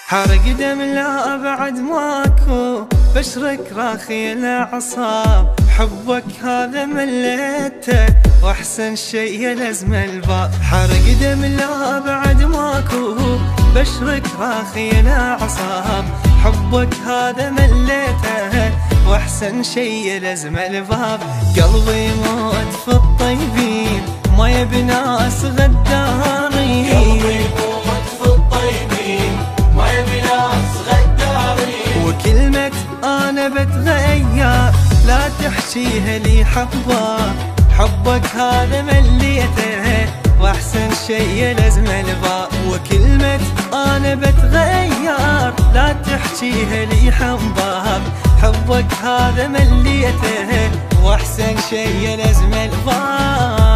حرق دم لا بعد ماكو، بشرك راخي الأعصاب، حبك هذا مليته واحسن شي لزم الباب. حرق دم لا بعد ماكو، بشرك راخي الأعصاب، حبك هذا مليته واحسن شي لزم الباب. قلبي يموت في الطيبين، ما يبي ناس غدارين. قلبي يموت في الطيبين، ما يبي ناس غدارين. وكلمة أنا بتغير لا تحشيها لي حبك، حبك هذا مليته واحسن شي لازم الباب. وكلمة أنا بتغير لا تحشيها لي حبك، حبك هذا مليته واحسن شي لازم الباب.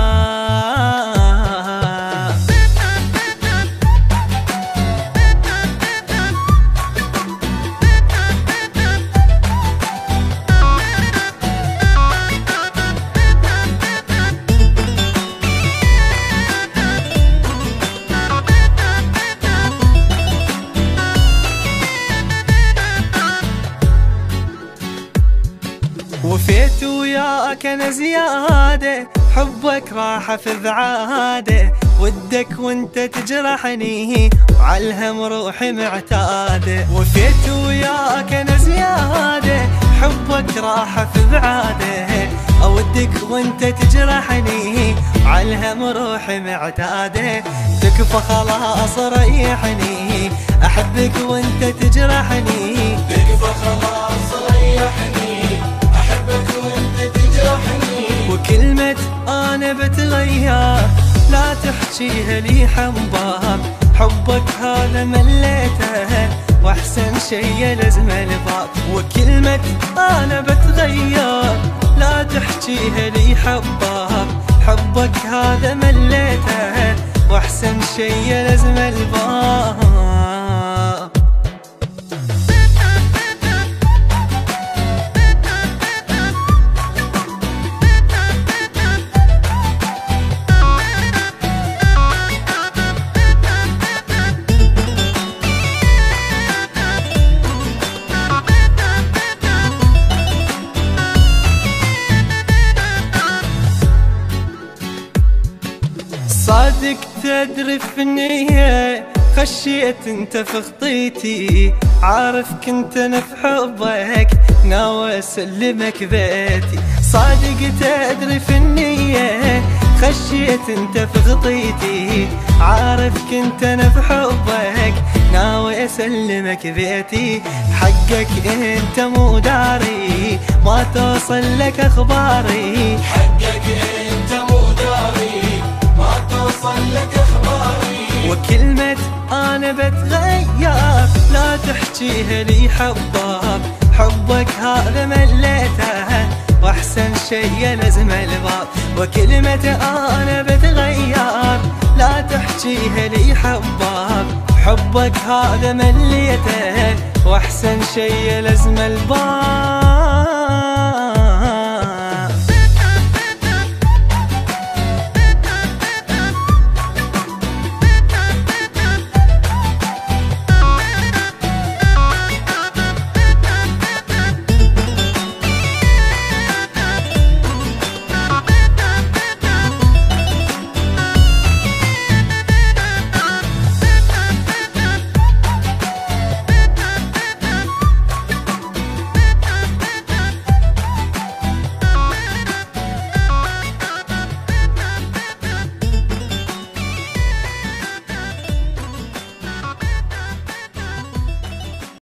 وفيت وياك انا زيادة، حبك راح في عادة، ودك وانت تجرحني وعالهم روحي معتادة. وفيت وياك انا زيادة، حبك راح في عادة، اودك وانت تجرحني وعالهم روحي معتادة. تكفى خلاص ريحني، احبك وانت تجرحني. تكفى خلاص ريحني، وكلمة أنا بتغير لا تحكيها لي حبك، حبك هذا مليته واحسن شي لازم الباب. وكلمة أنا بتغير لا تحكيها لي حبك، حبك هذا مليته واحسن شي لازم الباب. صادق تدري في النية، خشيت انت في خطيتي، عارف كنت انا في حبك ناوي اسلمك بيتي. صادق تدري في النية، خشيت انت في خطيتي، عارف كنت انا في حبك ناوي اسلمك بيتي. حقك انت مو داري، ما توصل لك اخباري. حقك انت مو داري، ما توصل لك اخباري. وكلمة أنا بتغير لا تحكيها لي حبك، حبك هذا مليته واحسن شي لازم الباب. وكلمة أنا بتغير لا تحكيها لي حبك، حبك هذا مليته واحسن شي لازم الباب.